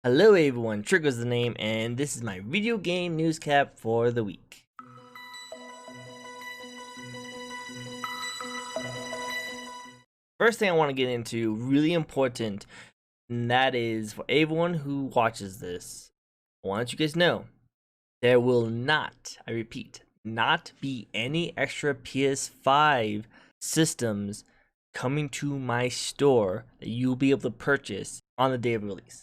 Hello everyone, Trick was the name, and this is my video game news cap for the week. First thing I want to get into, really important, and that is for everyone who watches this, I want you guys to know, there will not, I repeat, not be any extra PS5 systems coming to my store that you'll be able to purchase on the day of release.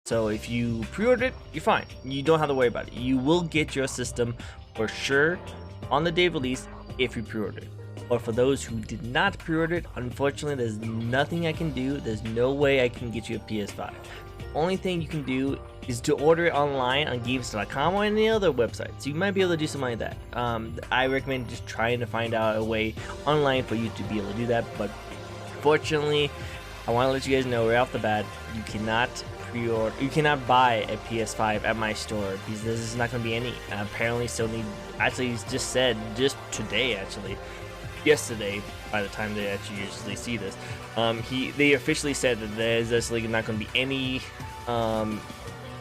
So if you pre-order it, you're fine. You don't have to worry about it. You will get your system for sure on the day of release if you pre-order it. But for those who did not pre-order it, unfortunately, there's nothing I can do. There's no way I can get you a PS5. The only thing you can do is to order it online on GameStop.com or any other website. So you might be able to do something like that. I recommend just trying to find out a way online for you to be able to do that. But fortunately, I want to let you guys know right off the bat, you cannot pre-order, you cannot buy a PS5 at my store because this is not going to be any. Apparently Sony actually just said, just today actually, yesterday by the time they actually usually see this, they officially said that there's actually not going to be any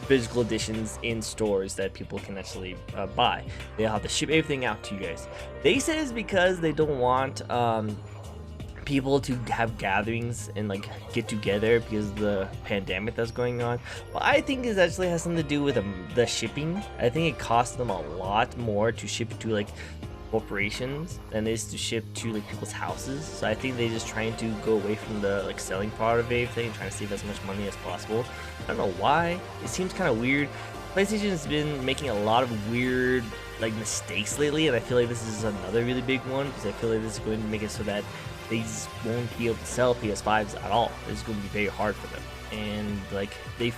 physical editions in stores that people can actually buy. They'll have to ship everything out to you guys. They said it's because they don't want people to have gatherings and like get together because of the pandemic that's going on. Well, I think it actually has something to do with the shipping. I think it costs them a lot more to ship it to like corporations than it is to ship to like people's houses. So I think they're just trying to go away from the like selling part of everything and trying to save as much money as possible. I don't know why. It seems kind of weird. PlayStation has been making a lot of weird like mistakes lately, and I feel like this is another really big one because I feel like this is going to make it so that they just won't be able to sell PS5s at all. It's going to be very hard for them. And like they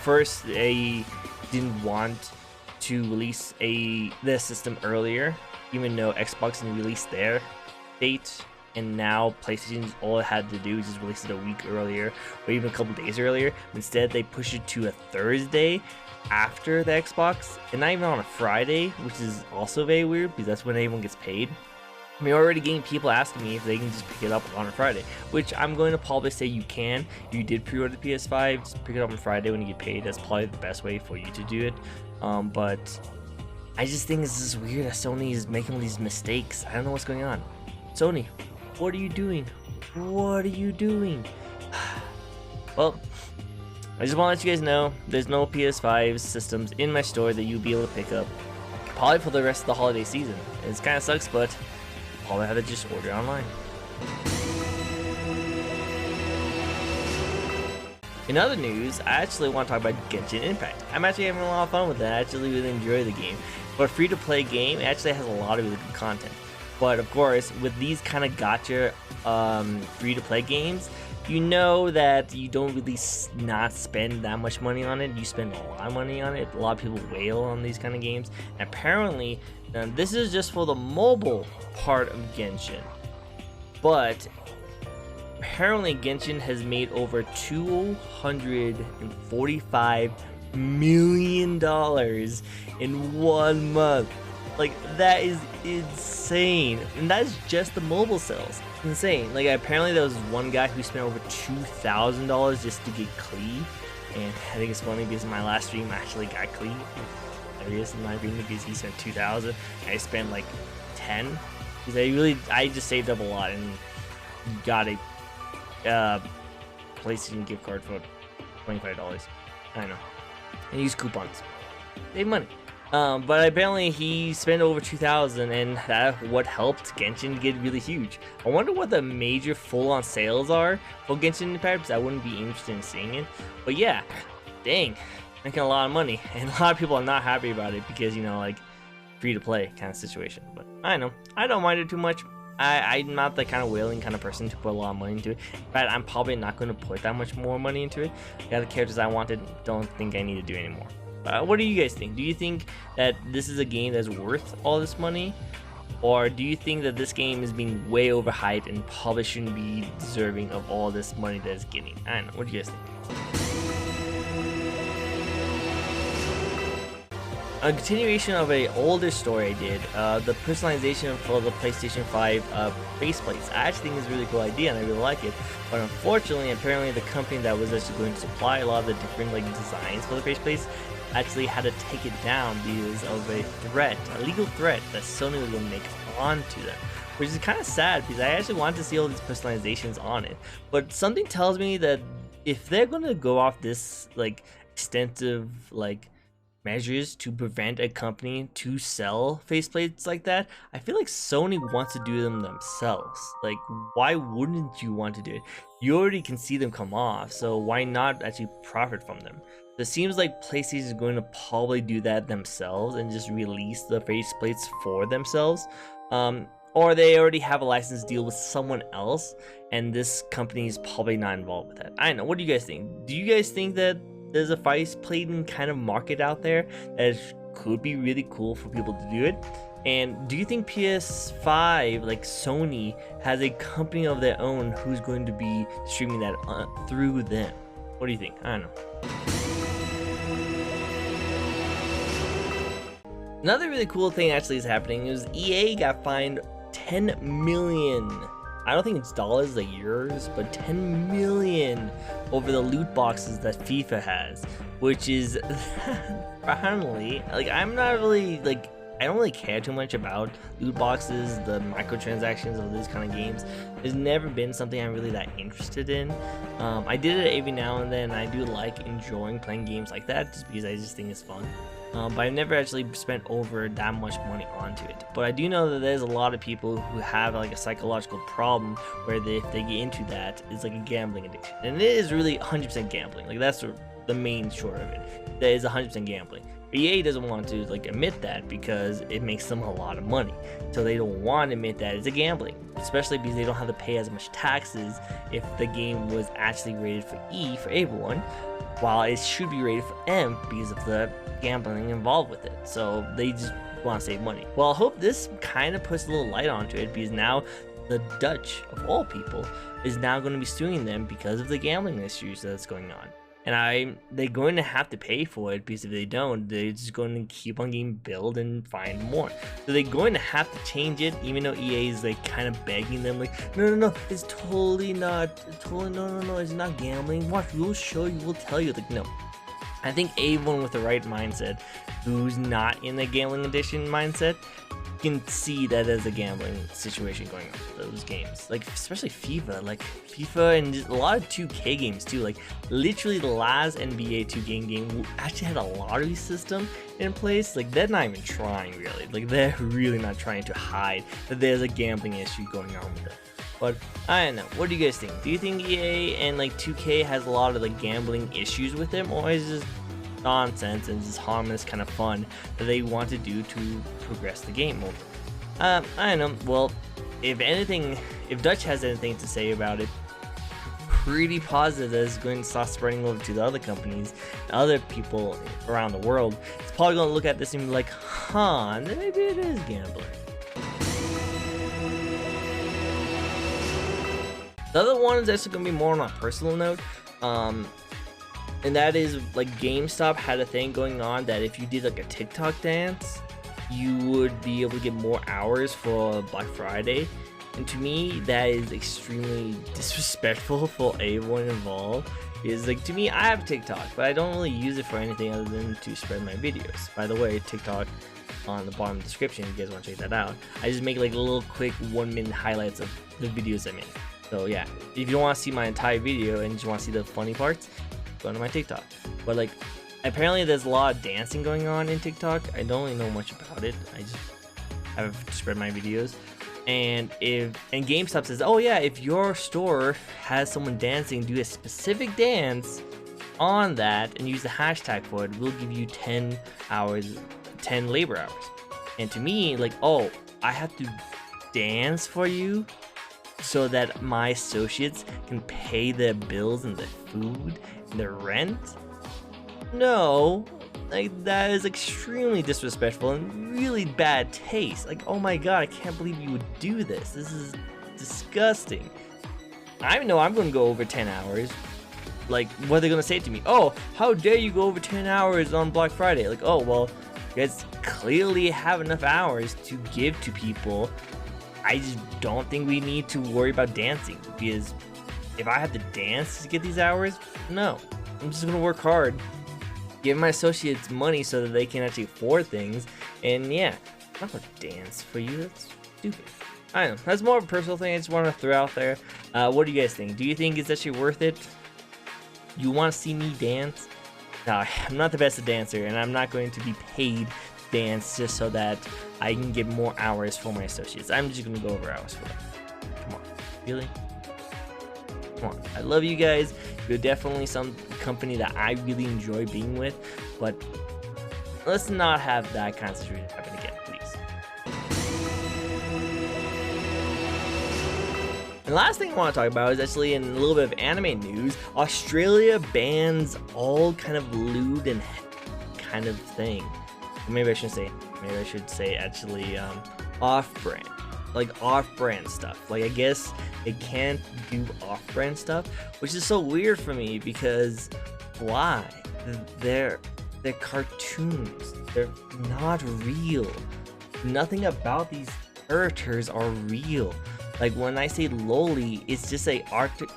didn't want to release the system earlier, even though Xbox didn't release their date, and now PlayStation all it had to do is just release it a week earlier or even a couple days earlier. Instead, they pushed it to a Thursday after the Xbox, and not even on a Friday, which is also very weird because that's when everyone gets paid. I mean, already getting people asking me if they can just pick it up on a Friday, which I'm going to probably say you can. If you did pre-order the PS5, just pick it up on Friday when you get paid. That's probably the best way for you to do it. But I just think this is weird that Sony is making all these mistakes. I don't know what's going on. Sony, what are you doing? What are you doing? Well, I just want to let you guys know there's no PS5 systems in my store that you'll be able to pick up probably for the rest of the holiday season. It kind of sucks, but all I have to just order online. In other news, I actually want to talk about Genshin Impact. I'm actually having a lot of fun with it. I actually really enjoy the game. For a free-to-play game, it actually has a lot of really good content. But of course, with these kind of gacha free-to-play games, you know that you don't really not spend that much money on it. You spend a lot of money on it. A lot of people wail on these kind of games. And apparently, this is just for the mobile part of Genshin. But apparently Genshin has made over $245 million in 1 month. Like, that is insane. And that's just the mobile sales. Insane. Like, apparently there was one guy who spent over $2,000 just to get Klee, and I think it's funny because in my last stream I actually got Klee. Hilarious in my opinion because he spent $2,000. I spent like 10 because I just saved up a lot and got a PlayStation gift card for $25. I know, and use coupons, save money. But apparently he spent over $2,000, and that what helped Genshin get really huge. I wonder what the major full-on sales are for Genshin Impact, because I wouldn't be interested in seeing it. But yeah, dang, making a lot of money, and a lot of people are not happy about it because, you know, like, free-to-play kind of situation. But I know, I don't mind it too much. I'm not the kind of whaling kind of person to put a lot of money into it. But I'm probably not going to put that much more money into it. The other characters I wanted, don't think I need to do anymore. What do you guys think? Do you think that this is a game that's worth all this money? Or do you think that this game is being way overhyped and probably shouldn't be deserving of all this money that it's getting? I don't know. What do you guys think? a continuation of a older story I did, the personalization for the PlayStation 5 faceplates. I actually think it's a really cool idea and I really like it, but unfortunately, apparently the company that was actually going to supply a lot of the different like designs for the faceplates actually had to take it down because of a threat, a legal threat that Sony was going to make onto them, which is kind of sad because I actually wanted to see all these personalizations on it. But something tells me that if they're going to go off this like extensive like measures to prevent a company to sell faceplates like that, I feel like Sony wants to do them themselves. Like, why wouldn't you want to do it? You already can see them come off, so why not actually profit from them? It seems like PlayStation is going to probably do that themselves and just release the faceplates for themselves. Or they already have a license deal with someone else, and this company is probably not involved with that. I don't know. What do you guys think? Do you guys think that there's a faceplating kind of market out there that could be really cool for people to do it? And do you think PS5, like Sony, has a company of their own who's going to be streaming that through them? What do you think? I don't know. Another really cool thing actually is happening is EA got fined 10 million. I don't think it's dollars like euros, but 10 million over the loot boxes that FIFA has, which is finally, like, I'm not really like, I don't really care too much about loot boxes, the microtransactions of these kind of games. It's never been something I'm really that interested in. I did it every now and then. I do like enjoying playing games like that just because I just think it's fun. But I've never actually spent over that much money onto it. But I do know that there's a lot of people who have like a psychological problem where if they get into that, it's like a gambling addiction. And it is really 100% gambling. Like, that's the main short of it. That is 100% gambling. EA doesn't want to like admit that because it makes them a lot of money. So they don't want to admit that it's a gambling, especially because they don't have to pay as much taxes if the game was actually rated for E for everyone, while it should be rated for M because of the gambling involved with it. So they just want to save money. Well, I hope this kind of puts a little light onto it, because now the Dutch, of all people, is now going to be suing them because of the gambling issues that's going on. And they're going to have to pay for it, because if they don't, they're just going to keep on getting billed and fined more. So they're going to have to change it, even though EA is like kind of begging them, like, no, it's totally not, no, it's not gambling. Watch, we'll show you, we'll tell you. Like, no. I think anyone with the right mindset, who's not in the gambling addiction mindset, can see that there's a gambling situation going on with those games, like especially FIFA and just a lot of 2K games too. Like, literally the last NBA 2K game actually had a lottery system in place. Like, they're not even trying, really. Like, they're really not trying to hide that there's a gambling issue going on with it. But I don't know. What do you guys think? Do you think EA and like 2K has a lot of like gambling issues with them, or is it just nonsense and just harmless kind of fun that they want to do to progress the game over? I don't know. Well, if anything, if Dutch has anything to say about it, pretty positive that it's going to start spreading over to the other companies, other people around the world. It's probably going to look at this and be like, huh, maybe it is gambling. The other one is actually going to be more on a personal note, and that is like GameStop had a thing going on that if you did like a TikTok dance, you would be able to get more hours for Black Friday. And to me, that is extremely disrespectful for everyone involved. Because like, to me, I have TikTok, but I don't really use it for anything other than to spread my videos. By the way, TikTok on the bottom of the description if you guys want to check that out. I just make like little quick 1-minute highlights of the videos I make. So yeah, if you don't want to see my entire video and just want to see the funny parts, go to my TikTok. But like, apparently there's a lot of dancing going on in TikTok. I don't really know much about it. I just have to spread my videos. And GameStop says, oh yeah, if your store has someone dancing, do a specific dance on that and use the hashtag for it, we'll give you 10 hours, 10 labor hours. And to me, like, oh, I have to dance for you so that my associates can pay their bills and their food and their rent? No, like, that is extremely disrespectful and really bad taste. Like, oh my god, I can't believe you would do this. This is disgusting. I know I'm gonna go over 10 hours. Like, what are they gonna say to me? Oh, how dare you go over 10 hours on Black Friday? Like, oh, well, You guys clearly have enough hours to give to people. I just don't think we need to worry about dancing, because if I have to dance to get these hours, no. I'm just gonna work hard, give my associates money so that they can actually afford things, and yeah, I'm not gonna dance for you. That's stupid. I don't know. That's more of a personal thing I just want to throw out there. What do you guys think? Do you think it's actually worth it? You want to see me dance? No, I'm not the best dancer, and I'm not going to be paid to dance just so that I can get more hours for my associates. I'm just gonna go over hours for them. Come on, really? Come on. I love you guys. You're definitely some company that I really enjoy being with, but let's not have that kind of situation happen again, please. And last thing I want to talk about is actually in a little bit of anime news. Australia bans all kind of lewd and kind of thing. Maybe I should say actually off-brand. Like off-brand stuff. Like I guess they can't do off-brand stuff, which is so weird for me because why? They're cartoons. They're not real. Nothing about these characters are real. Like when I say loli, it's just a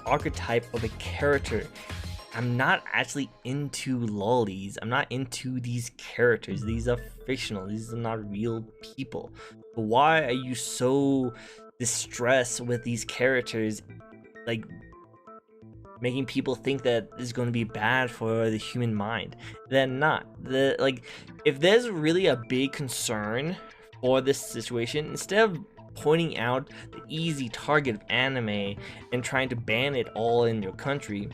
archetype of a character. I'm not actually into lolis. I'm not into these characters. These are fictional. These are not real people. But why are you so distressed with these characters, like making people think that it's going to be bad for the human mind? Then not. Like if there's really a big concern for this situation, instead of pointing out the easy target of anime and trying to ban it all in your country,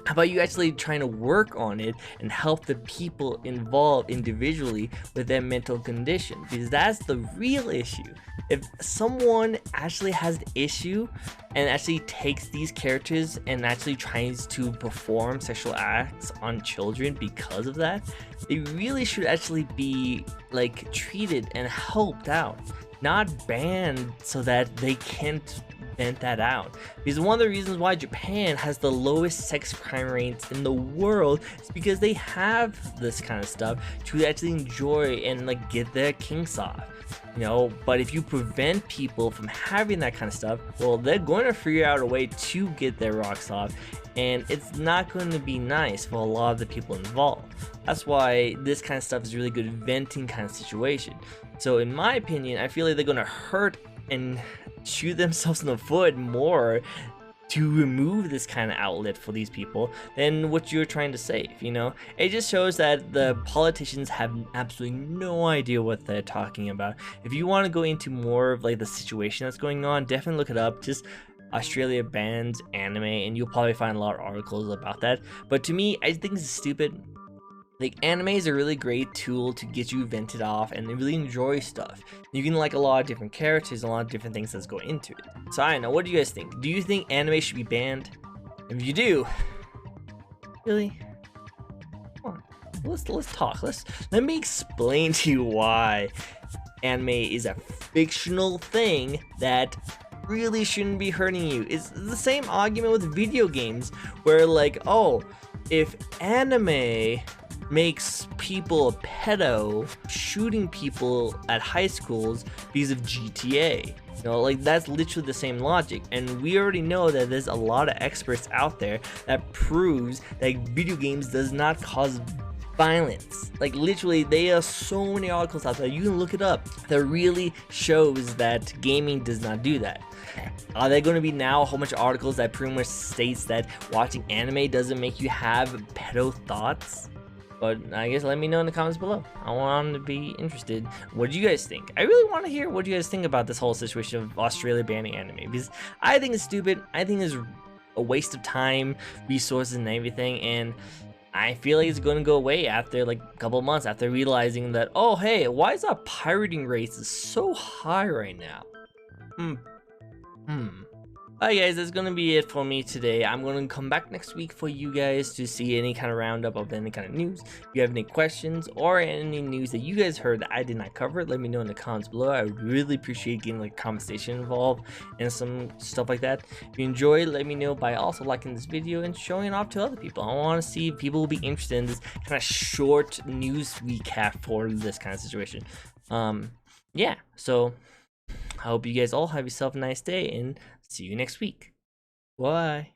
how about you actually trying to work on it and help the people involved individually with their mental condition? Because that's the real issue. If someone actually has the issue and actually takes these characters and actually tries to perform sexual acts on children because of that, they really should actually be like treated and helped out, not banned so that they can't vent that out. Because one of the reasons why Japan has the lowest sex crime rates in the world is because they have this kind of stuff to actually enjoy and like get their kinks off, you know. But if you prevent people from having that kind of stuff, well, they're going to figure out a way to get their rocks off, and it's not going to be nice for a lot of the people involved. That's why this kind of stuff is really good venting kind of situation. So in my opinion, I feel like they're going to hurt and shoot themselves in the foot more to remove this kind of outlet for these people than what you're trying to save, you know? It just shows that the politicians have absolutely no idea what they're talking about. If you want to go into more of like the situation that's going on, definitely look it up. Just Australia bans anime and you'll probably find a lot of articles about that. But to me, I think it's stupid. Like, anime is a really great tool to get you vented off and really enjoy stuff. You can like a lot of different characters, a lot of different things that's going into it. So I don't know, what do you guys think? Do you think anime should be banned? If you do, really? Come on, let's talk. Let me explain to you why anime is a fictional thing that really shouldn't be hurting you. It's the same argument with video games, where like, oh, if anime makes people a pedo shooting people at high schools because of GTA, you know, like that's literally the same logic. And we already know that there's a lot of experts out there that proves that video games does not cause violence. Like literally, there are so many articles out there, you can look it up, that really shows that gaming does not do that. Are there going to be now a whole bunch of articles that pretty much states that watching anime doesn't make you have pedo thoughts? But I guess let me know in the comments below. I want to be interested. What do you guys think? I really want to hear what you guys think about this whole situation of Australia banning anime, because I think it's stupid. I think it's a waste of time, resources, and everything. And I feel like it's going to go away after like a couple of months, after realizing that, oh hey, why is our pirating rates so high right now? Alright guys, that's gonna be it for me today. I'm gonna come back next week for you guys to see any kind of roundup of any kind of news. If you have any questions or any news that you guys heard that I did not cover, let me know in the comments below. I would really appreciate getting like conversation involved and some stuff like that. If you enjoyed, let me know by also liking this video and showing it off to other people. I want to see if people will be interested in this kind of short news recap for this kind of situation. Yeah, so I hope you guys all have yourself a nice day and see you next week. Bye.